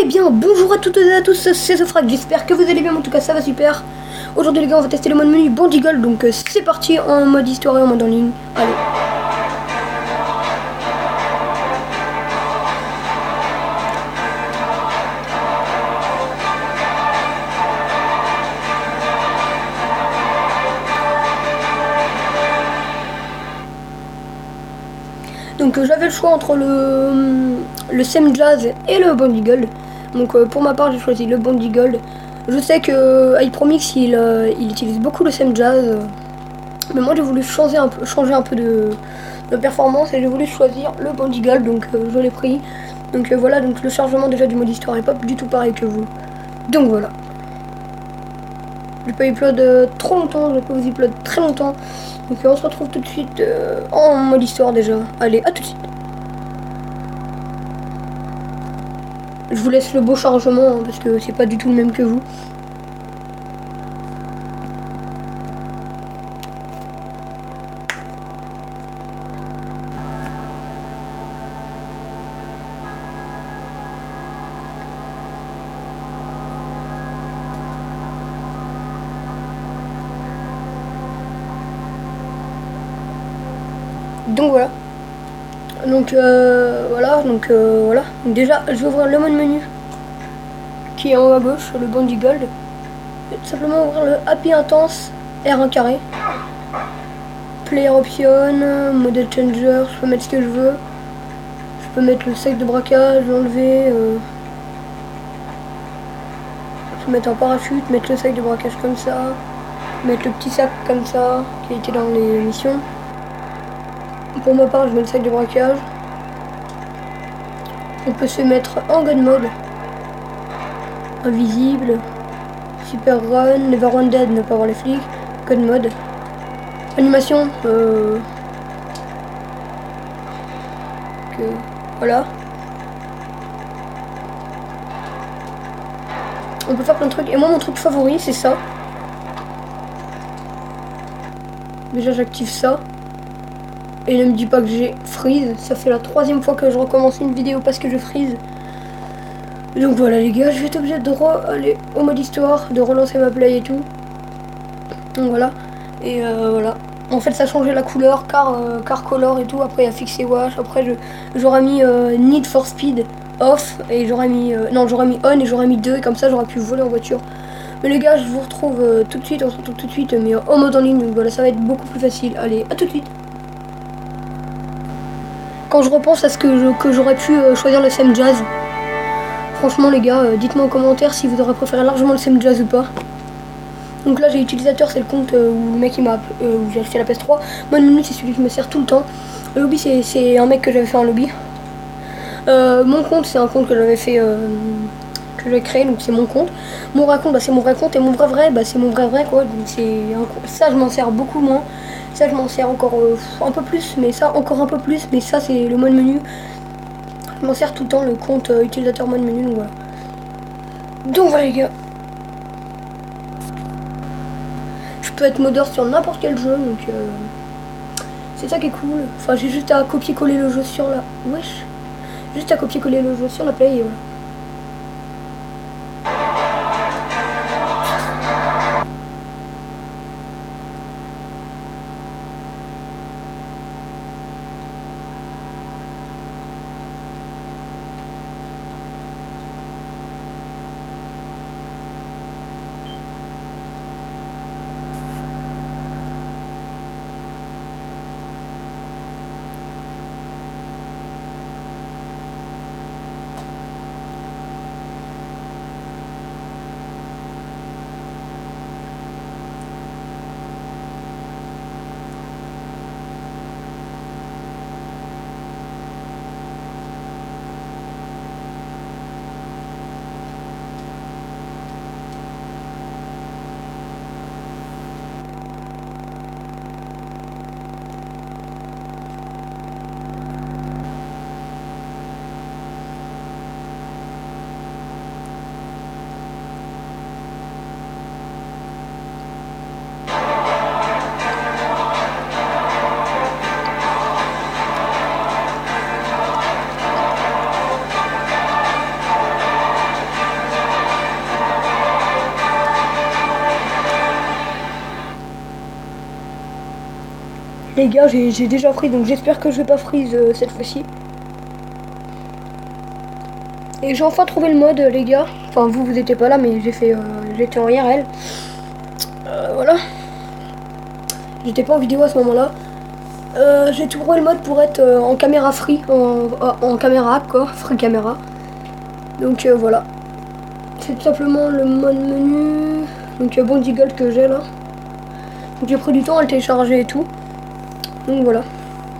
Eh bien, bonjour à toutes et à tous, c'est Sofrag, j'espère que vous allez bien, en tout cas ça va super. Aujourd'hui les gars, on va tester le mode menu Bandigol, donc c'est parti en mode histoire et en mode en ligne. Allez. Donc j'avais le choix entre le Sem Jazz et le Bandigol. Donc pour ma part j'ai choisi le Bandigol. Je sais que Hypromix il utilise beaucoup le Sem Jazz. Mais moi j'ai voulu changer un peu de performance et j'ai voulu choisir le Bandigol, donc je l'ai pris. Donc voilà, donc le chargement déjà du mode histoire est pas du tout pareil que vous. Donc voilà. J'ai pas upload trop longtemps, j'ai pas vous upload très longtemps. Donc on se retrouve tout de suite en mode histoire déjà. Allez, à tout de suite. Je vous laisse le beau chargement hein, parce que c'est pas du tout le même que vous. Donc voilà. Donc voilà. Donc déjà je vais ouvrir le mode menu qui est en haut à gauche, le Bandigol. Simplement ouvrir le Happy Intense R1 carré. Player Option, Model Changer, je peux mettre ce que je veux. Je peux mettre le sac de braquage, l'enlever. Je peux mettre un parachute, mettre le sac de braquage comme ça. Mettre le petit sac comme ça, qui était dans les missions. Pour ma part, je mets le sac de braquage. On peut se mettre en gun mode. Invisible. Super run, never run dead, ne pas voir les flics. Gun mode. Animation. Voilà. On peut faire plein de trucs. Et moi, mon truc favori, c'est ça. Déjà, j'active ça. Et ne me dis pas que j'ai freeze. Ça fait la 3e fois que je recommence une vidéo parce que je freeze. Donc voilà les gars, je vais être obligé de aller au mode histoire, de relancer ma play et tout. Donc voilà. Et voilà. En fait ça a changé la couleur, car color et tout. Après il y a fixé wash. Après j'aurais mis Need for Speed off. Et j'aurais mis j'aurais mis on et j'aurais mis 2. Et comme ça j'aurais pu voler en voiture. Mais les gars, je vous retrouve tout de suite. On se retrouve tout de suite. Mais en mode en ligne. Donc voilà, ça va être beaucoup plus facile. Allez, à tout de suite. Quand je repense à ce que j'aurais pu choisir le Sem Jazz. Franchement les gars, dites-moi en commentaire si vous aurez préféré largement le Sem Jazz ou pas. Donc là j'ai utilisateur, c'est le compte où le mec il m'a où j'ai acheté la PS3. Mode menu c'est celui qui me sert tout le temps. Le lobby c'est un mec que j'avais fait un lobby. Mon compte c'est un compte que j'avais fait que j'ai créé, donc c'est mon compte. Mon vrai compte c'est mon vrai compte et mon vrai c'est mon vrai quoi. Donc ça je m'en sers beaucoup moins. Ça je m'en sers encore un peu plus, mais ça encore un peu plus, mais ça c'est le mode menu. Je m'en sers tout le temps, le compte utilisateur mode menu, donc voilà. Donc voilà les gars. Je peux être modeur sur n'importe quel jeu, donc c'est ça qui est cool. Enfin j'ai juste à copier-coller le jeu sur la... Wesh. Juste à copier-coller le jeu sur la play et voilà. Les gars, j'ai déjà freeze, donc j'espère que je vais pas freeze cette fois-ci. Et j'ai enfin trouvé le mode, les gars. Enfin, vous étiez pas là, mais j'étais en IRL. Voilà. J'étais pas en vidéo à ce moment-là. J'ai trouvé le mode pour être en caméra free, en caméra quoi, free caméra. Donc voilà. C'est tout simplement le mode menu. Donc Bounty Gold que j'ai là. Donc j'ai pris du temps à le télécharger et tout. Donc voilà.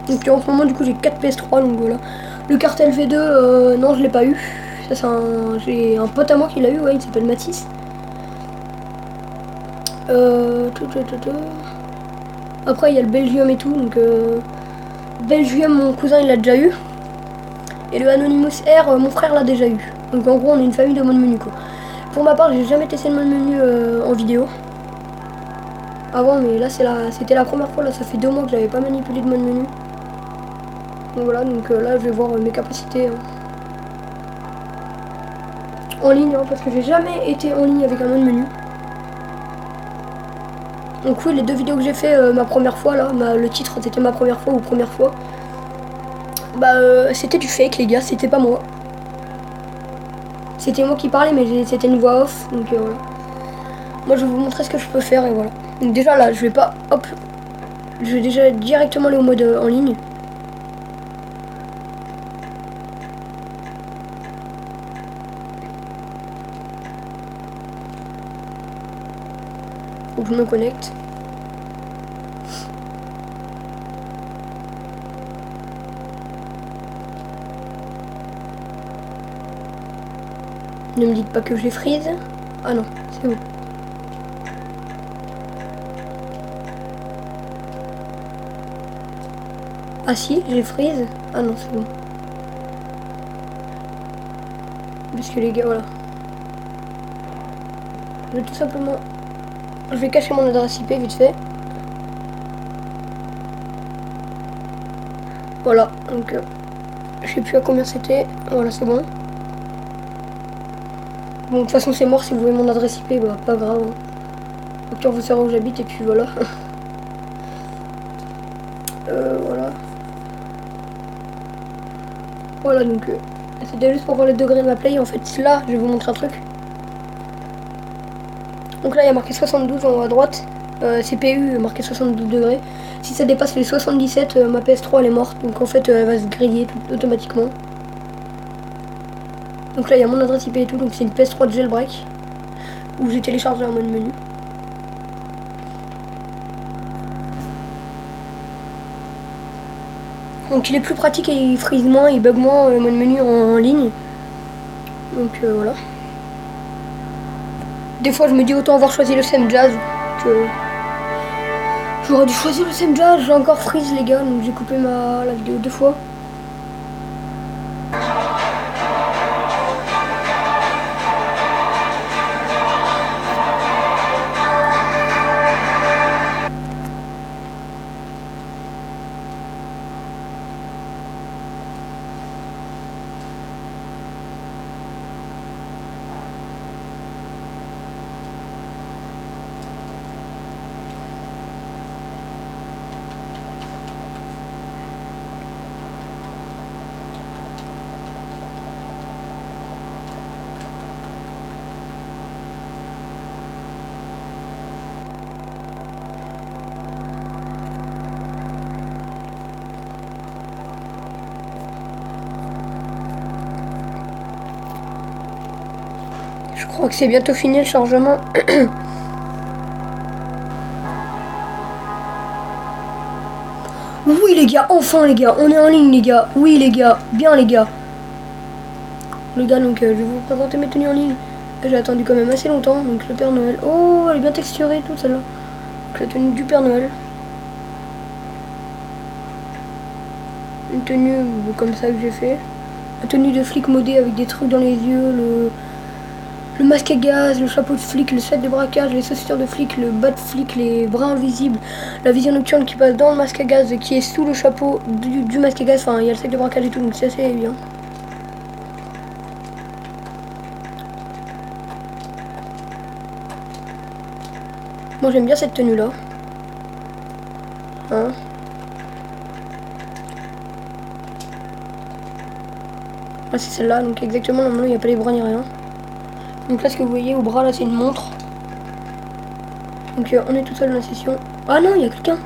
Donc en ce moment du coup j'ai 4 PS3, donc voilà. Le cartel V2, non je l'ai pas eu. Ça c'est j'ai un pote à moi qui l'a eu, ouais, il s'appelle Mathis. Après il y a le Belgium et tout, donc Belgium mon cousin il l'a déjà eu. Et le Anonymous R, mon frère l'a déjà eu. Donc en gros on est une famille de mode menu quoi. Pour ma part j'ai jamais testé le mode menu en vidéo. Avant, mais là c'était la première fois, là ça fait 2 mois que j'avais pas manipulé de mode menu. Donc voilà, donc là je vais voir mes capacités en ligne, hein, parce que j'ai jamais été en ligne avec un mode menu. Donc oui, les 2 vidéos que j'ai fait ma première fois là, le titre c'était ma première fois ou première fois. Bah c'était du fake les gars, c'était pas moi. C'était moi qui parlais mais c'était une voix off, donc voilà. Moi je vais vous montrer ce que je peux faire et voilà. Donc déjà là, je vais pas, hop, je vais déjà directement aller au mode en ligne. Faut que je me connecte. Ne me dites pas que je les freeze. Ah non, c'est bon. Ah si, j'ai freeze. Ah non, c'est bon. Parce que les gars, voilà. Je vais tout simplement... Je vais cacher mon adresse IP vite fait. Voilà, donc... je sais plus à combien c'était. Voilà, c'est bon. Bon, de toute façon, c'est mort si vous voulez mon adresse IP, bah, pas grave. Au pire, vous saurez où j'habite et puis voilà. Voilà. Voilà, donc... c'était juste pour voir les degrés de ma play. En fait, là, je vais vous montrer un truc. Donc là, il y a marqué 72 en haut à droite. CPU marqué 72 degrés. Si ça dépasse les 77, ma PS3 elle est morte. Donc en fait, elle va se griller automatiquement. Donc là, il y a mon adresse IP et tout. Donc c'est une PS3 de jailbreak. Où j'ai téléchargé un mode menu. Donc il est plus pratique et il freeze moins, il bug moins le mode menu en ligne. Donc voilà. Des fois je me dis autant avoir choisi le Sam Jazz que... J'aurais dû choisir le Sam Jazz, j'ai encore freeze les gars, donc j'ai coupé la vidéo 2 fois. Je crois que c'est bientôt fini le chargement. Oui les gars, enfin les gars, on est en ligne les gars. Oui les gars, bien les gars. Les gars, donc je vais vous présenter mes tenues en ligne. J'ai attendu quand même assez longtemps. Donc le Père Noël. Oh, elle est bien texturée toute celle-là. Donc la tenue du Père Noël. Une tenue comme ça que j'ai fait. La tenue de flic modé avec des trucs dans les yeux. Le masque à gaz, le chapeau de flic, le set de braquage, les chaussures de flic, le bas de flic, les bras invisibles, la vision nocturne qui passe dans le masque à gaz et qui est sous le chapeau du masque à gaz. Enfin, il y a le set de braquage et tout, donc c'est assez bien. Moi j'aime bien cette tenue là. Hein. Ah, c'est celle-là, donc exactement, normalement il n'y a pas les bras ni rien. Donc là, ce que vous voyez au bras, là, c'est une montre. Donc on est tout seul dans la session. Ah non, il y a quelqu'un.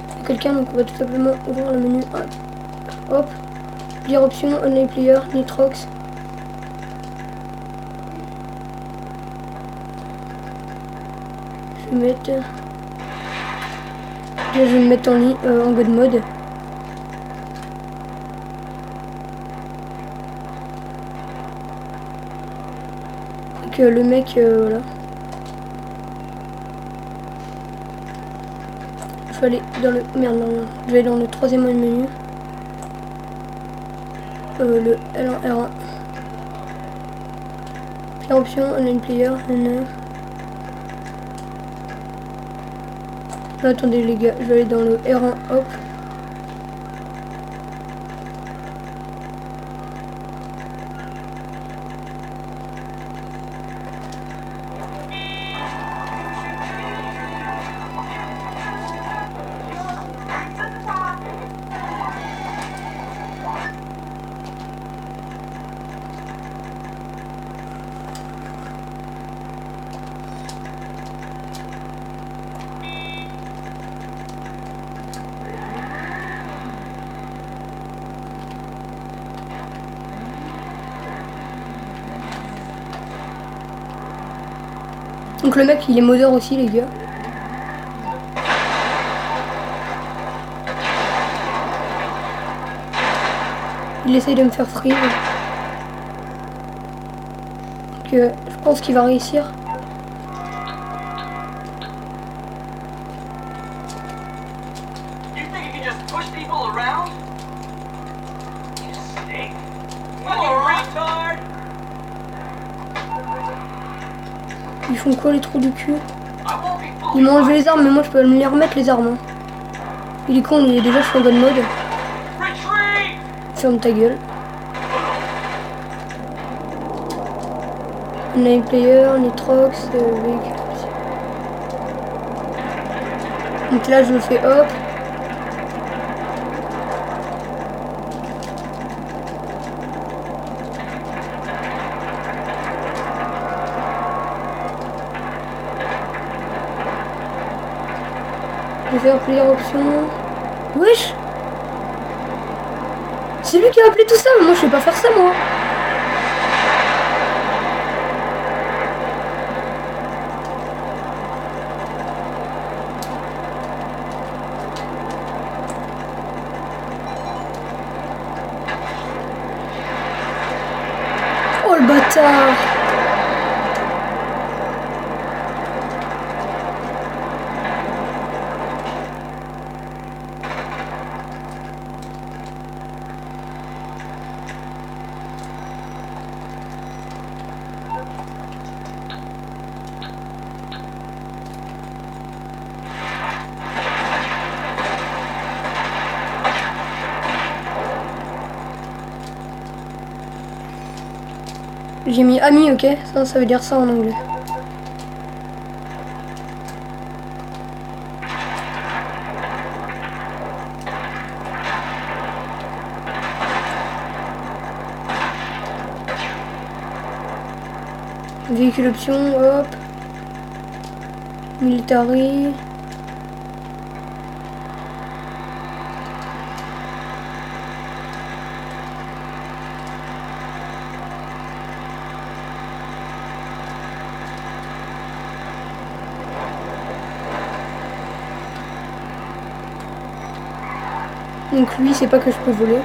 Il y a quelqu'un, donc on va tout simplement ouvrir le menu. Ah, hop. Plusieurs options, online player, nitrox. Je vais mettre... Déjà, je vais me mettre en god mode. Donc le mec, voilà. Je vais aller dans le... Merde, non. Je vais aller dans le troisième menu. Le L1, R1. Puis option, online player, attendez les gars, je vais aller dans le R1, hop. Donc le mec il est modeur aussi les gars. Il essaye de me faire freeze. Donc je pense qu'il va réussir. Ils font quoi les trous du cul? Ils m'ont enlevé les armes, mais moi je peux me les remettre les armes. Hein. Il est con, il est déjà sur god mode. Ferme ta gueule. Online player, nitrox, véhicule. Donc là je le fais hop. Je vais faire plusieurs options. Wesh! C'est lui qui a appelé tout ça, mais moi je sais pas faire ça moi. Oh le bâtard! J'ai mis ami, ok? Ça veut dire ça en anglais. Véhicule option, hop. Military. Donc lui, c'est pas que je peux voler.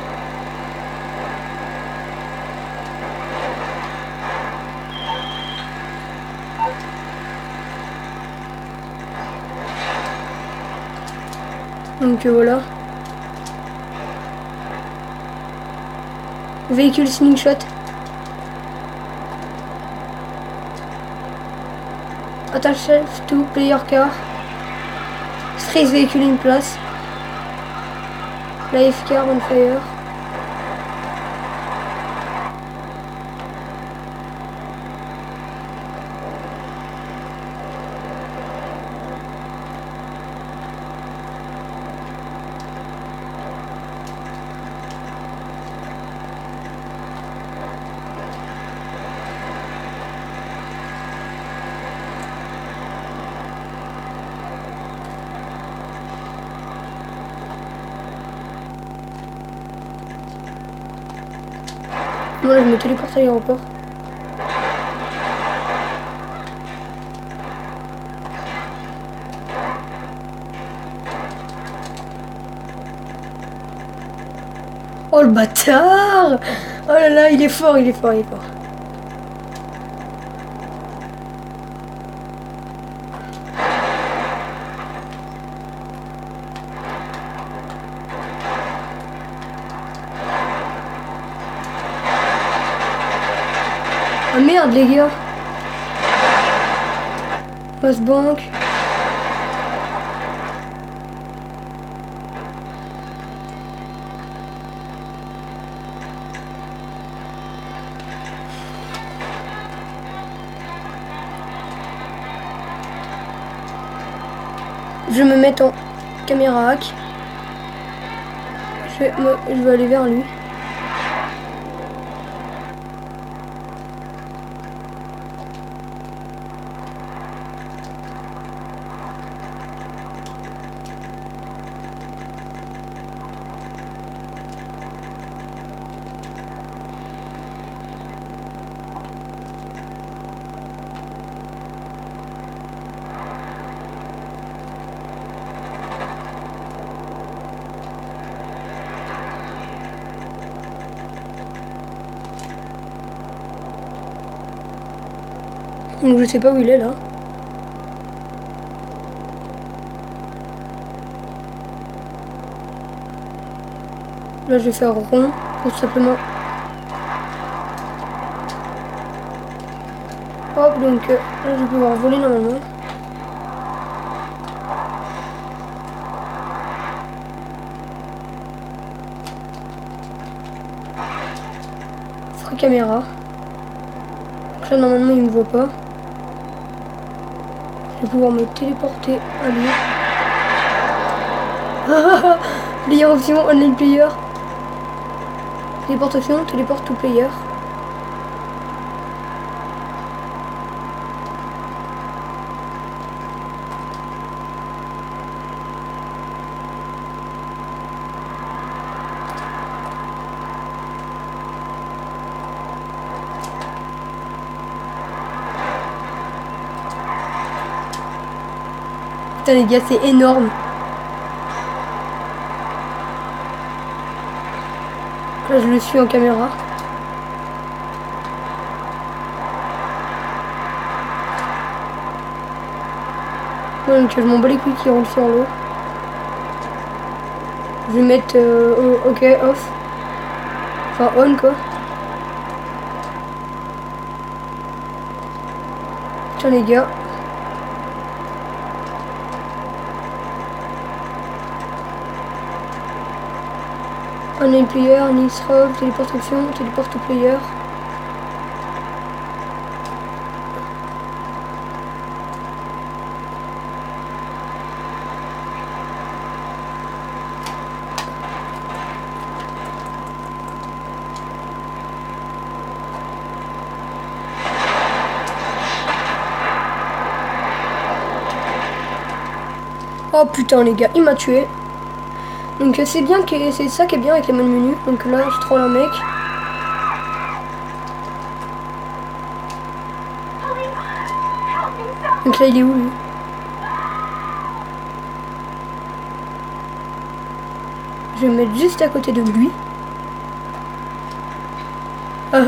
Donc voilà. Véhicule slingshot. Attach self to player car. Strays véhicule in place. Life car on fire. Moi là je me téléporte à l'aéroport. Oh le bâtard! Oh là là, il est fort, il est fort, il est fort. Ah merde les gars. Mass Bank. Je vais me mettre en caméra hack. Je vais aller vers lui. Donc je sais pas où il est là. Là je vais faire rond pour simplement. Hop donc là je vais pouvoir voler normalement. Free caméra. Donc là normalement il me voit pas. Je vais pouvoir me téléporter à lui. Player option, online player. Téléportation, téléporte to player. Putain les gars, c'est énorme. Là je le suis en caméra. Ouais, donc je m'en bats les couilles qui roule sur l'eau. Je vais mettre ok off. Enfin on quoi. Tiens les gars. Online player, Nix Rock, téléportation, téléporte to player. Oh putain les gars, il m'a tué. Donc c'est bien que c'est ça qui est bien avec les modes menu. Donc là je troll un mec. Donc là il est où lui? Je vais me mettre juste à côté de lui. Je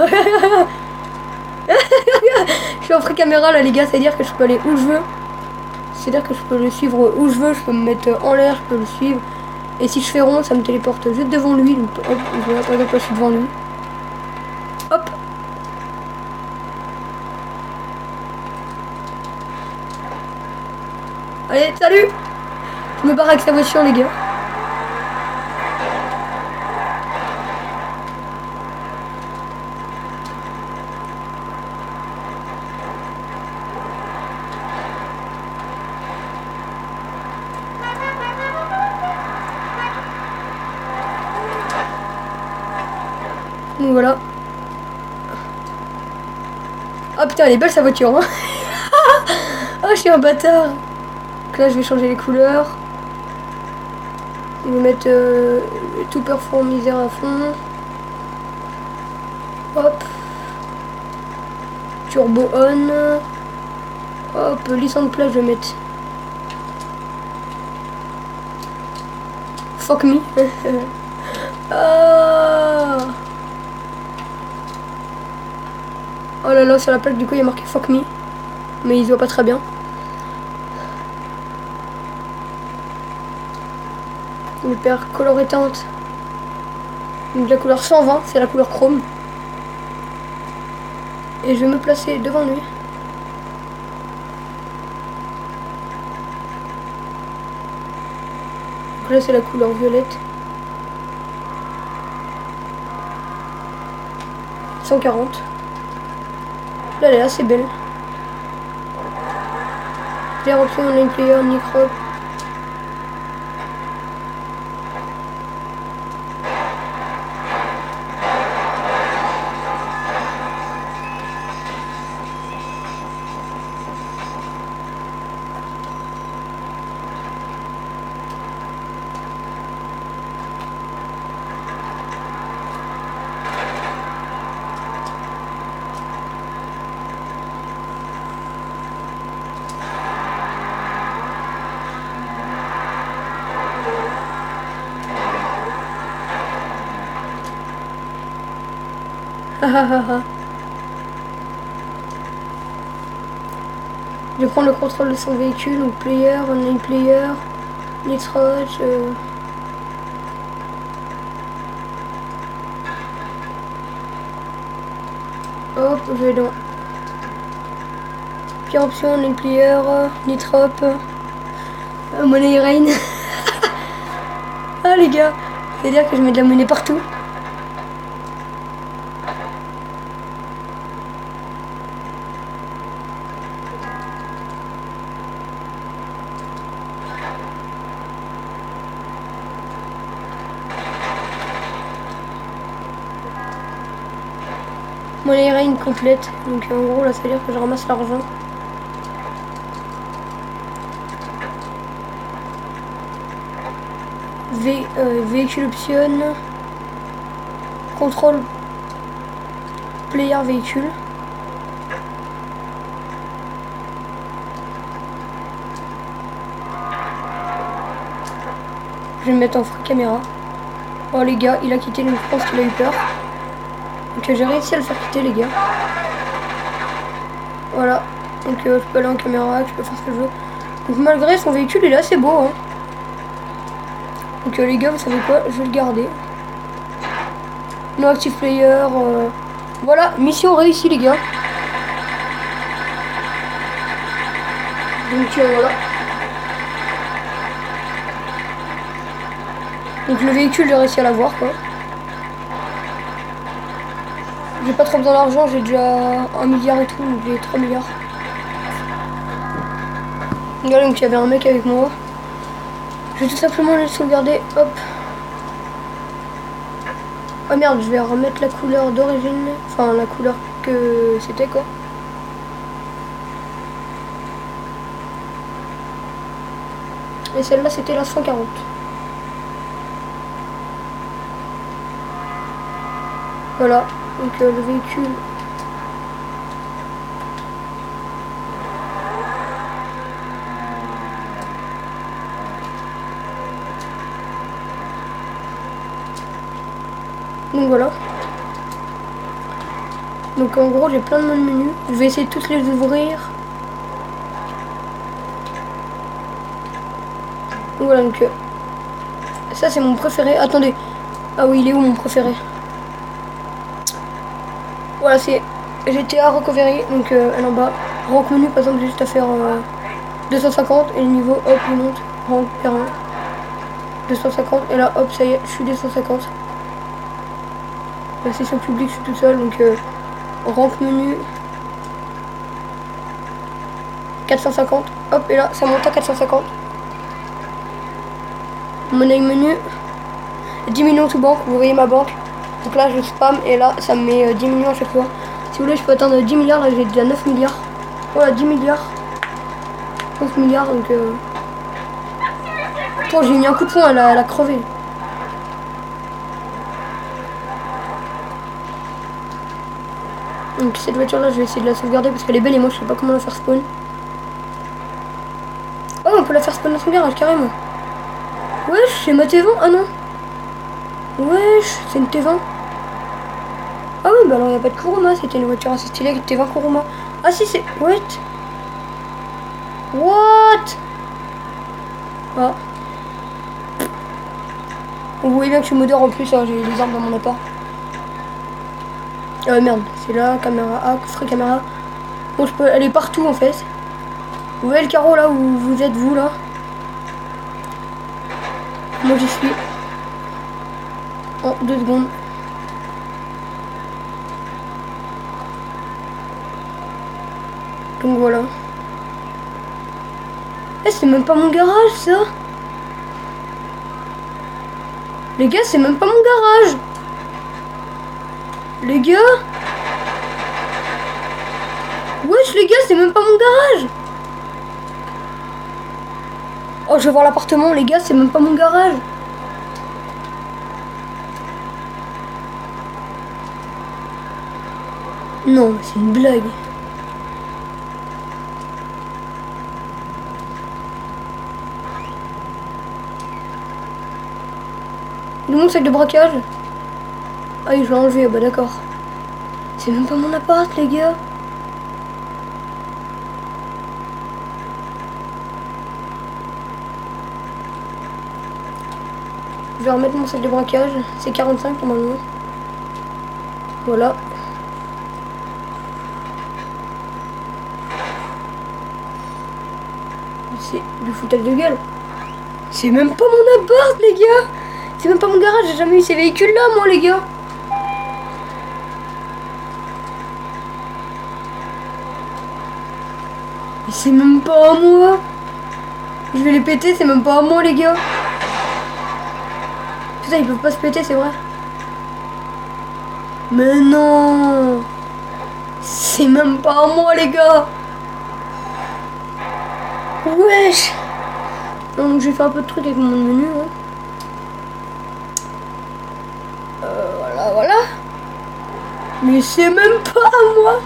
suis en free caméra là les gars, c'est-à-dire que je peux aller où je veux. C'est-à-dire que je peux le suivre où je veux, je peux me mettre en l'air, je peux le suivre. Et si je fais rond, ça me téléporte juste devant lui. Donc hop, voilà, par exemple là je suis devant lui. Hop. Allez, salut. Je me barre avec sa voiture les gars. Donc voilà. Oh putain, elle est belle sa voiture. Hein. Oh, je suis un bâtard. Donc là, je vais changer les couleurs. Je vais mettre tout performiseur à fond. Hop. Turbo on. Hop, licence plage, je vais mettre. Fuck me. Ah. Oh là là, sur la plaque, du coup, il y a marqué fuck me. Mais il se voit pas très bien. Le père coloré teinte. Donc la couleur 120, c'est la couleur chrome. Et je vais me placer devant lui. Donc là c'est la couleur violette. 140. Là elle est assez belle. Player option, online player, micro. Je prends le contrôle de son véhicule, donc player, online player, nitrage. Hop, je vais dans pire option, online player, nitrop, monnaie rain. Ah les gars, c'est-à-dire que je mets de la monnaie partout. Monnaie rain complète, donc en gros là ça veut dire que je ramasse l'argent. Véhicule option, contrôle player véhicule. Je vais me mettre en free caméra. Oh les gars, il a quitté, donc je pense qu'il a eu peur. Donc j'ai réussi à le faire quitter les gars. Voilà. Donc je peux aller en caméra, je peux faire ce que je veux. Donc malgré son véhicule, il est assez beau. Hein. Donc les gars, vous savez quoi? Je vais le garder. No active player. Voilà, mission réussie les gars. Donc voilà. Donc le véhicule, j'ai réussi à l'avoir quoi. J'ai pas trop besoin d'argent, j'ai déjà 1 milliard et tout, donc j'ai 3 milliards. Voilà, donc il y avait un mec avec moi. Je vais tout simplement le sauvegarder, hop. Oh merde, je vais remettre la couleur d'origine, enfin la couleur que c'était quoi. Et celle-là c'était la 140. Voilà, donc le véhicule. Donc voilà. Donc en gros j'ai plein de menus. Je vais essayer de tous les ouvrir. Donc voilà, donc ça c'est mon préféré. Attendez. Ah oui, il est où mon préféré? Voilà, c'est GTA Recovery. Donc en bas. Rank menu par exemple, j'ai juste à faire 250 et le niveau hop il monte. Rank R1. 250 et là hop ça y est, je suis 250. La session publique, je suis tout seul, donc rank menu 450, hop, et là ça monte à 450. Monnaie menu 10 millions tout banque, vous voyez ma banque. Donc là je spam et là ça me met 10 millions à chaque fois. Si vous voulez, je peux atteindre 10 milliards, là j'ai déjà 9 milliards. Voilà, 10 milliards. 11 milliards, donc Bon, j'ai mis un coup de poing, elle a crevé. Donc cette voiture là je vais essayer de la sauvegarder parce qu'elle est belle et moi je sais pas comment la faire spawn. Oh on peut la faire spawn dans son garage carrément. Wesh c'est ma T20. Ah non. Wesh c'est une T20. Ah oui bah alors il n'y a pas de Kuruma. C'était une voiture assez stylée avec T20 Kuruma. Ah si c'est... What? Ah. Vous voyez bien que je suis modeur en plus, hein, j'ai les armes dans mon appart. Merde, c'est là, caméra A, coffret caméra. Bon, je peux aller partout en fait. Vous voyez le carreau là où vous êtes, vous là? Moi j'y suis. En 2 secondes. Donc voilà. Eh, c'est même pas mon garage ça. Les gars, c'est même pas mon garage. Les gars. Wesh les gars, c'est même pas mon garage. Oh, je vais voir l'appartement, les gars, c'est même pas mon garage. Non, c'est une blague. Il est où mon sac de braquage? Ah oui, je l'ai enlevé, bah d'accord. C'est même pas mon appart, les gars. Je vais remettre mon sac de braquage. C'est 45 normalement. Voilà. C'est du foutage de gueule. C'est même pas mon appart, les gars. C'est même pas mon garage. J'ai jamais eu ces véhicules-là, moi, les gars. Mais c'est même pas à moi. Je vais les péter, c'est même pas à moi, les gars. Putain, ils peuvent pas se péter, c'est vrai. Mais non. C'est même pas à moi, les gars. Wesh. Donc j'ai fait un peu de trucs avec mon menu. Hein. Voilà. Mais c'est même pas à moi.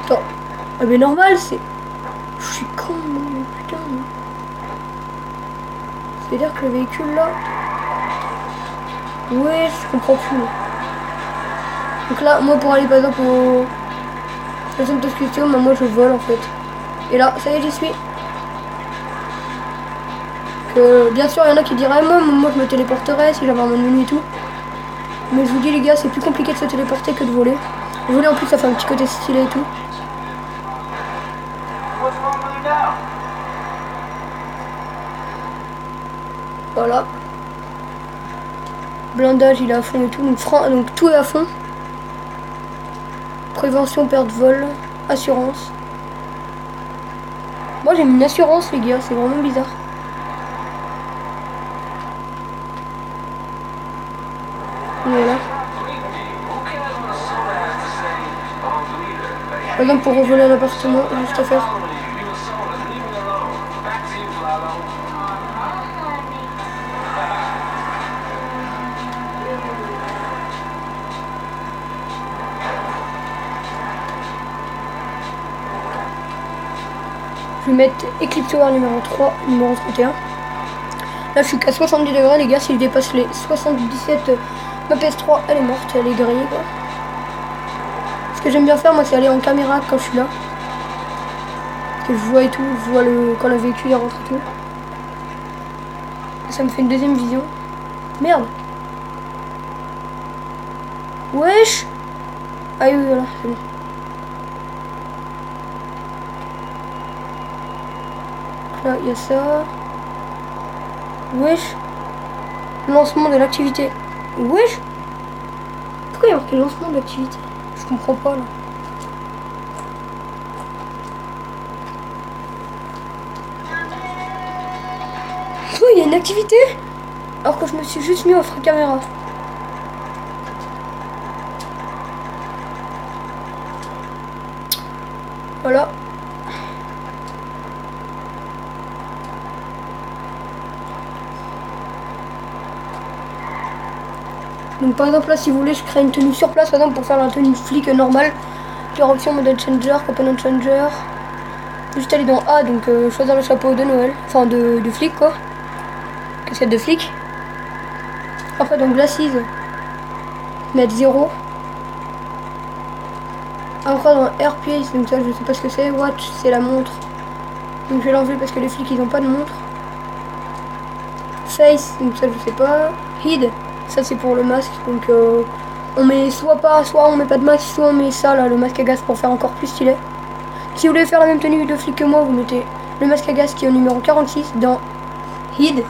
Attends. Ah mais normal, c'est... Je suis con, mais putain. C'est-à-dire que le véhicule là... Ouais, je comprends plus. Donc là, moi pour aller par exemple au... La zone de discussion, moi je vole en fait. Et là, ça y est, j'y suis. Que, bien sûr, il y en a qui diraient, moi je me téléporterais si j'avais un menu et tout. Mais je vous dis les gars, c'est plus compliqué de se téléporter que de voler. Voler en plus, ça fait un petit côté stylé et tout. Voilà. Blindage, il est à fond et tout. Donc tout est à fond. Prévention, perte de vol. Assurance. Moi j'ai mis une assurance les gars, c'est vraiment bizarre. Voilà. Par exemple pour revoler à l'appartement, juste à faire. Je vais mettre Eclipse Tower numéro 3, numéro 31. Là je suis qu'à 70 degrés les gars, si je dépasse les 77, ma PS3 elle est morte, elle est grillée quoi. Ce que j'aime bien faire moi c'est aller en caméra quand je suis là. Parce que je vois et tout, je vois quand le véhicule il rentre et tout. Ça me fait une deuxième vision. Merde. Wesh. Ah oui voilà, c'est bon. Là, il y a ça. Wesh. Lancement de l'activité. Wesh. Pourquoi il y a marqué lancement de l'activité? Je comprends pas là. Oh, il y a une activité. Alors que je me suis juste mis en free caméra. Voilà. Donc par exemple là si vous voulez je crée une tenue sur place par exemple pour faire la tenue flic normale. Plusieurs options, modèle changer, component changer. Juste aller dans A, donc choisir le chapeau de Noël, enfin de flic quoi. Casquette de flic. Après dans glasses, mettre 0. Après dans Airpiece, donc ça je sais pas ce que c'est. Watch c'est la montre. Donc je vais l'enlever parce que les flics ils ont pas de montre. Face, donc ça je sais pas. Hid, ça c'est pour le masque, donc on met soit on met pas de masque, soit on met ça là, le masque à gaz pour faire encore plus stylé. Si vous voulez faire la même tenue de flic que moi, vous mettez le masque à gaz qui est au numéro 46 dans Hid.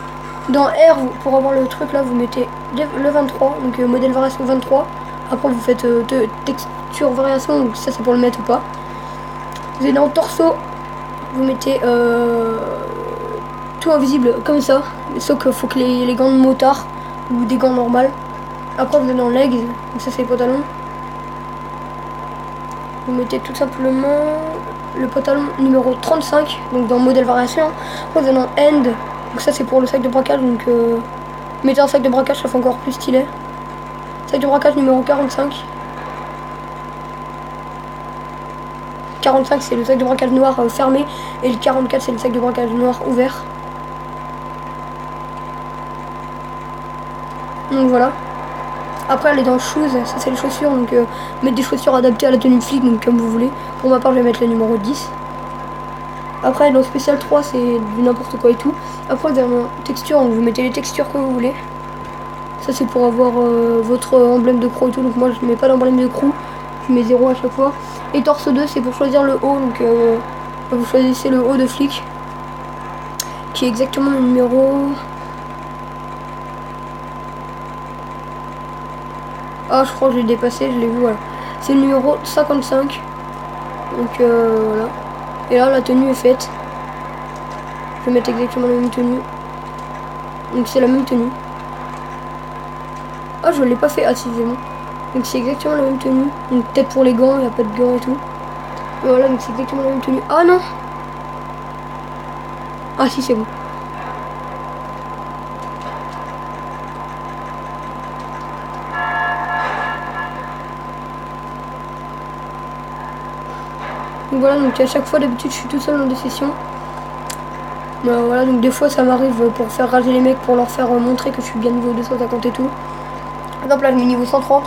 Dans R, pour avoir le truc là, vous mettez le 23, donc modèle variation 23. Après vous faites texture variation, donc ça c'est pour le mettre ou pas. Vous allez dans torso, vous mettez tout invisible comme ça, sauf qu'il faut que les gants de motard ou des gants normales. Après vous allez dans legs, donc ça c'est les pantalons. Vous mettez tout simplement le pantalon numéro 35, donc dans modèle variation. Après vous allez dans end, donc ça c'est pour le sac de braquage, donc mettez un sac de braquage, ça fait encore plus stylé. Sac de braquage numéro 45. 45 c'est le sac de braquage noir fermé et le 44 c'est le sac de braquage noir ouvert. Donc voilà. Après aller dans shoes, ça c'est les chaussures, donc mettre des chaussures adaptées à la tenue de flic, donc comme vous voulez. Pour ma part je vais mettre le numéro 10. Après dans spécial 3 c'est du n'importe quoi et tout. Après dans texture, donc vous mettez les textures que vous voulez. Ça c'est pour avoir votre emblème de crew et tout, donc moi je mets pas d'emblème de crew, je mets 0 à chaque fois. Et torse 2 c'est pour choisir le haut, donc vous choisissez le haut de flic, qui est exactement le numéro... Ah je crois que je l'ai dépassé, je l'ai vu, voilà. C'est le numéro 55. Donc voilà. Et là la tenue est faite. Je vais mettre exactement la même tenue. Donc c'est la même tenue. Ah je l'ai pas fait, ah si c'est bon. Donc c'est exactement la même tenue. Donc peut-être pour les gants, il n'y a pas de gants et tout. Et voilà, donc c'est exactement la même tenue. Ah non. Ah si c'est bon. Donc voilà, donc à chaque fois d'habitude je suis tout seul dans des sessions. Voilà, donc des fois ça m'arrive pour faire rager les mecs, pour leur faire montrer que je suis bien niveau 250 et tout. Par exemple là je mets niveau 130.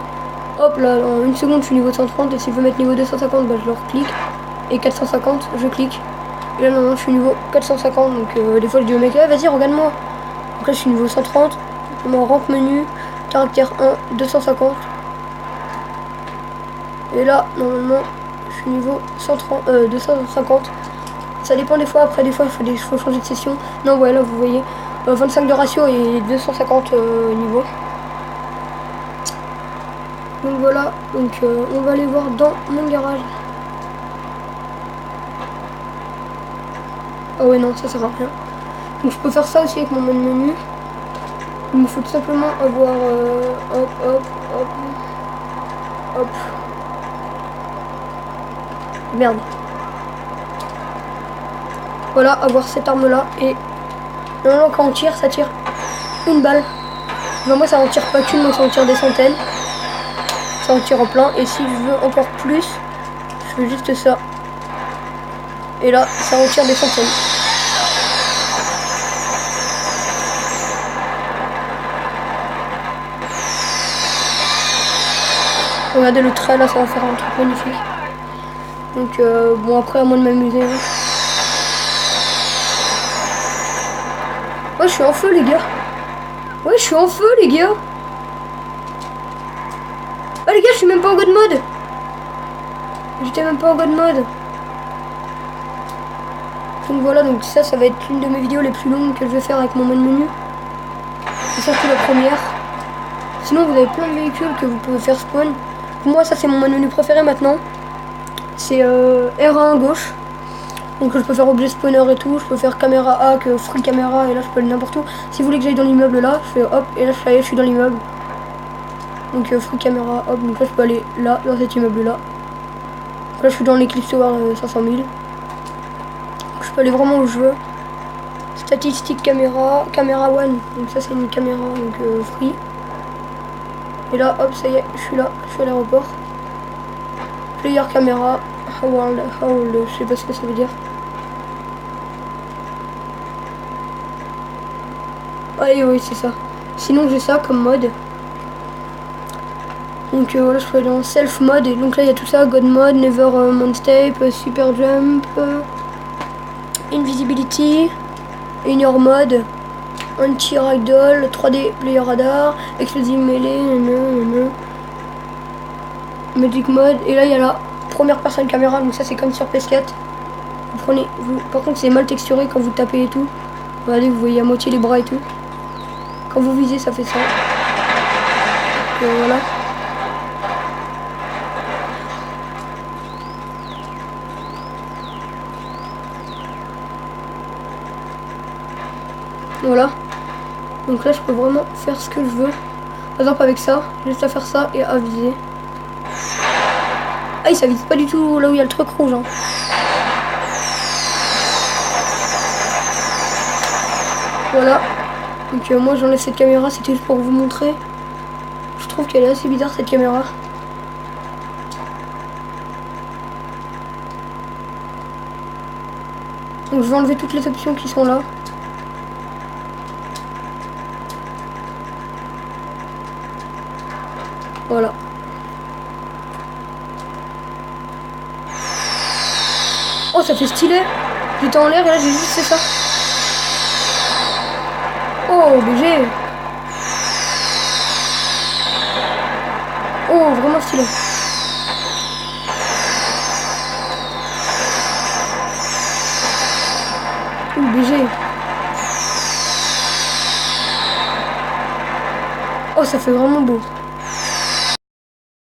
Hop là, en une seconde je suis niveau 130 et si je veux mettre niveau 250, bah, je leur clique. Et 450, je clique. Et là normalement je suis niveau 450, donc des fois je dis au mec, vas-y regarde-moi. Donc là je suis niveau 130, je mets en rampe menu, caractère 1, 250. Et là normalement je suis niveau 250. Ça dépend des fois, après des fois il faut changer de session. Non ouais là vous voyez 25 de ratio et 250 niveau. Donc voilà, donc on va aller voir dans mon garage. Ah ouais non ça sert à rien. Donc je peux faire ça aussi avec mon menu. Il me faut tout simplement avoir hop hop hop hop. Merde. Voilà, avoir cette arme là et normalement quand on tire ça tire une balle. Mais moi ça en tire pas qu'une, moi ça en tire des centaines. Ça en tire en plein et si je veux encore plus, je fais juste ça. Et là ça en tire des centaines. Regardez le trait là, ça va faire un truc magnifique. Donc bon après à moi de m'amuser. Hein. Ouais je suis en feu les gars. Ouais je suis en feu les gars. Ah les gars je suis même pas en god mode. J'étais même pas en god mode. Donc voilà, donc ça va être une de mes vidéos les plus longues que je vais faire avec mon mode menu. C'est surtout la première. Sinon vous avez plein de véhicules que vous pouvez faire spawn. Pour moi ça c'est mon mode menu préféré maintenant. C'est R1 à gauche. Donc je peux faire objet spawner et tout, je peux faire caméra hack, free caméra et là je peux aller n'importe où. Si vous voulez que j'aille dans l'immeuble là, je fais hop et là je suis dans l'immeuble. Donc free caméra, hop, donc là je peux aller là, dans cet immeuble là. Donc là je suis dans l'Eclipse Tower 500 000. Donc, je peux aller vraiment où je veux. Statistique caméra, caméra one, donc ça c'est une caméra donc free. Et là, hop, ça y est, je suis là, je suis à l'aéroport. Player caméra, hold, je sais pas ce que ça veut dire. Ah oui, c'est ça. Sinon, j'ai ça comme mode. Donc voilà, je peux aller en self mode. Et donc là, il y a tout ça, God mode, never montape, super jump, invisibility, inner mode, anti-ragdoll, 3D player radar, explosive melee, magic mode. Et là, il y a la première personne caméra. Donc ça, c'est comme sur PS4. Vous prenez, par contre, c'est mal texturé quand vous tapez et tout. Regardez, vous voyez à moitié les bras et tout. Quand vous visez, ça fait ça. Donc, voilà. Voilà. Donc là, je peux vraiment faire ce que je veux. Par exemple, avec ça, j'ai juste à faire ça et à viser. Ah, ça vise pas du tout là où il y a le truc rouge. Hein. Voilà. Donc moi, j'enlève cette caméra. C'était juste pour vous montrer. Je trouve qu'elle est assez bizarre, cette caméra. Donc je vais enlever toutes les options qui sont là. Voilà. Oh, ça fait stylé. J'étais en l'air et là j'ai juste fait ça. Oh, BG. Oh, vraiment stylé. Oh, BG. Oh, ça fait vraiment beau.